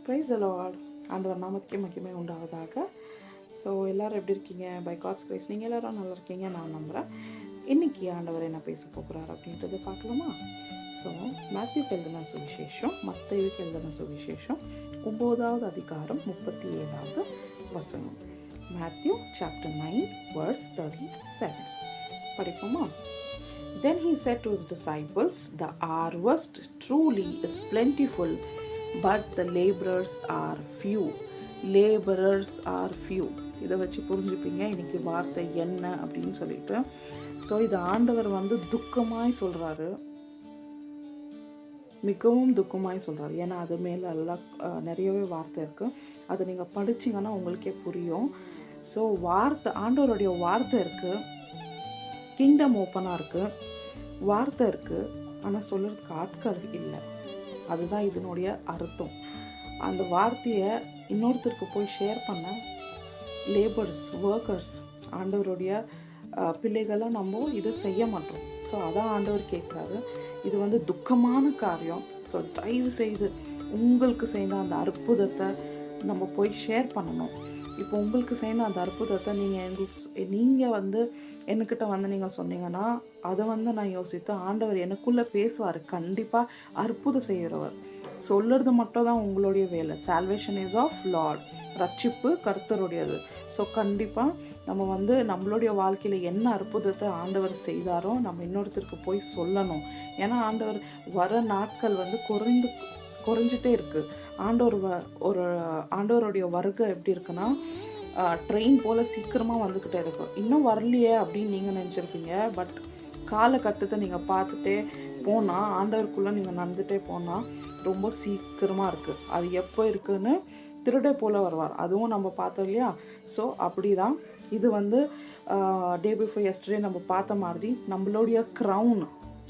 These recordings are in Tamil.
ப்ரைஸ் தி லார்ட். ஆண்டவர் நாமத்துக்கே மகிமை உண்டாவதாக. ஸோ எல்லோரும் எப்படி இருக்கீங்க? பை காட்ஸ் கிரேஸ் நீங்கள் எல்லோரும் நல்லா இருக்கீங்க நான் நம்புகிறேன். இன்றைக்கி ஆண்டவர் என்ன பேச போகிறார் அப்படின்றது பார்க்கலாமா? ஸோ மேத்யூக்கு எழுதின சுவிசேஷம், மத்தேயுக்கு எழுதின சுவிசேஷம் 9வது அதிகாரம் 37வது வசனம். மேத்யூ சாப்டர் 9 verse 37 படிப்போமா? Then he said to his disciples, the harvest truly is plentiful, but the laborers are few. Laborers are few. இதை வச்சு புரிஞ்சுப்பீங்க இன்னைக்கு வார்த்தை என்ன அப்படின்னு சொல்லிட்டு. ஸோ இது ஆண்டவர் துக்கமாய் சொல்கிறாரு, மிகவும் துக்கமாய் சொல்கிறாரு. ஏன்னா அது மேலே எல்லாம் நிறையவே வார்த்தை இருக்குது. அதை நீங்கள் படிச்சிங்கன்னா உங்களுக்கே புரியும். ஸோ வார்த்தை, ஆண்டவருடைய வார்த்தை இருக்குது, கிங்டம் ஓப்பனாக இருக்குது, வார்த்தை இருக்குது, ஆனால் சொல்கிறதுக்கு ஆட்கள் இல்லை. அதுதான் இதனுடைய அர்த்தம். அந்த வார்த்தையை இன்னொருத்தருக்கு போய் ஷேர் பண்ண லேபர்ஸ், ஒர்க்கர்ஸ், ஆண்டவருடைய பிள்ளைகளாக நம்ம இதை செய்ய மாட்டோம். ஸோ அதான் ஆண்டவர் கேட்குறாரு. இது துக்கமான காரியம். ஸோ தயவு செய்து உங்களுக்கு செய்த அந்த அற்புதத்தை நம்ம போய் ஷேர் பண்ணணும். இப்போ உங்களுக்கு செய்த அந்த அற்புதத்தை நீங்கள் என்கிட்ட நீங்கள் சொன்னீங்கன்னா அதை நான் யோசித்து ஆண்டவர் எனக்குள்ளே பேசுவார். கண்டிப்பாக அற்புதம் செய்கிறவர். சொல்கிறது மட்டும் தான் உங்களுடைய வேலை. Salvation is of Lord. ரட்சிப்பு கர்த்தருடையது. ஸோ கண்டிப்பாக நம்ம நம்மளுடைய வாழ்க்கையில் என்ன அற்புதத்தை ஆண்டவர் செய்தாரோ நம்ம இன்னொருத்தருக்கு போய் சொல்லணும். ஏன்னா ஆண்டவர் வர நாட்கள் குறைஞ்சிட்டே இருக்குது. ஆண்டவருடைய வருகை எப்படி இருக்குன்னா ட்ரெயின் போல் சீக்கிரமாக வந்துக்கிட்டே இருக்கும். இன்னும் வரலையே அப்படின்னு நீங்கள் நினச்சிருப்பீங்க. பட் காலகட்டத்தை நீங்கள் பார்த்துட்டே போனால், ஆண்டவருக்குள்ளே நீங்கள் நடந்துகிட்டே போனால் ரொம்ப சீக்கிரமாக இருக்குது. அது எப்போ இருக்குதுன்னு திருடை போல் வருவார். அதுவும் நம்ம பார்த்தோம் இல்லையா? ஸோ அப்படி தான் இது டே பிஃபோர் எஸ்டர்டே நம்ம பார்த்த மாதிரி நம்மளுடைய க்ரௌன்,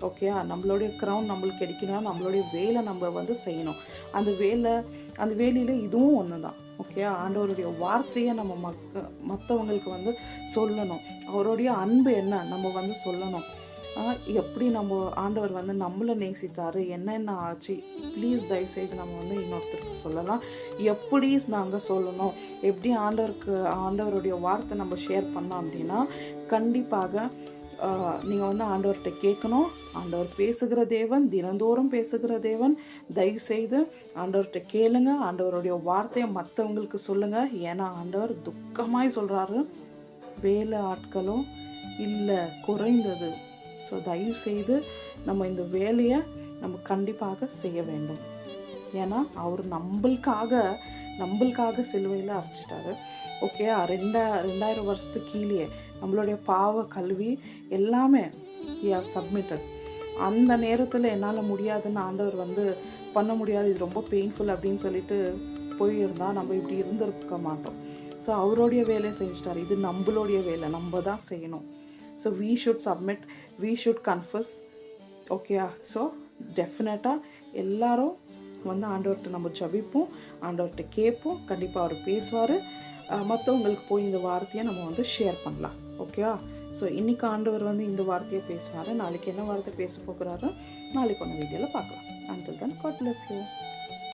ஓகே, நம்மளுடைய க்ரௌன் நம்மளுக்கு கிடைக்கணும்னா நம்மளுடைய வேலை நம்ம செய்யணும். அந்த வேலையில் இதுவும் ஒன்று தான். ஓகே, ஆண்டவருடைய வார்த்தையை நம்ம மற்றவங்களுக்கு சொல்லணும். அவருடைய அன்பு என்ன நம்ம சொல்லணும். எப்படி நம்ம ஆண்டவர் நம்மளை நேசித்தார், என்னென்ன ஆச்சு, ப்ளீஸ் தயவுசெய்து நம்ம இன்னொருத்தருக்கு சொல்லலாம். எப்படி நாங்கள் சொல்லணும், எப்படி ஆண்டவருடைய வார்த்தை நம்ம ஷேர் பண்ணோம் அப்படின்னா கண்டிப்பாக நீங்கள் ஆண்டவர்கிட்ட கேட்கணும். ஆண்டவர் பேசுகிற தேவன், தினந்தோறும் பேசுகிற தேவன். தயவுசெய்து ஆண்டவர்கிட்ட கேளுங்க, ஆண்டவருடைய வார்த்தையை மற்றவங்களுக்கு சொல்லுங்கள். ஏன்னா ஆண்டவர் துக்கமாய் சொல்கிறாரு, வேலை ஆட்களும் இல்லை, குறைந்தது. ஸோ தயவுசெய்து நம்ம இந்த வேலையை நம்ம கண்டிப்பாக செய்ய வேண்டும். ஏன்னா அவர் நம்மளுக்காக சிலுவையில் அரைச்சிட்டாரு. ஓகே, 2000 வருஷத்துக்கு கீழே நம்மளுடைய பாவ கல்வி எல்லாமே சப்மிட்டட். அந்த நேரத்தில் என்னால் முடியாதுன்னு ஆண்டவர் பண்ண முடியாது, இது ரொம்ப பெயின்ஃபுல் அப்படின்னு சொல்லிட்டு போயிருந்தா நம்ம இப்படி இருந்திருக்க மாட்டோம். ஸோ அவருடைய வேலையை செஞ்சுட்டார். இது நம்மளுடைய வேலை, நம்ம தான் செய்யணும். So we should submit, we should confess. ஓகேயா? ஸோ டெஃபினட்டாக எல்லாரும் ஆண்டவர்கிட்ட நம்ம ஜபிப்போம், ஆண்டவர்கிட்ட கேட்போம். கண்டிப்பாக அவர் பேசுவார். மற்றவங்களுக்கு போய் இந்த வார்த்தையை நம்ம ஷேர் பண்ணலாம். ஓகேவா? ஸோ இன்றைக்கி ஆண்டவர் இந்த வார்த்தையை பேசுவார். நாளைக்கு என்ன வார்த்தை பேச போகிறாரோ நாளைக்கு ஒன்று வீடியோவில் பார்க்கலாம். Until then, God bless you.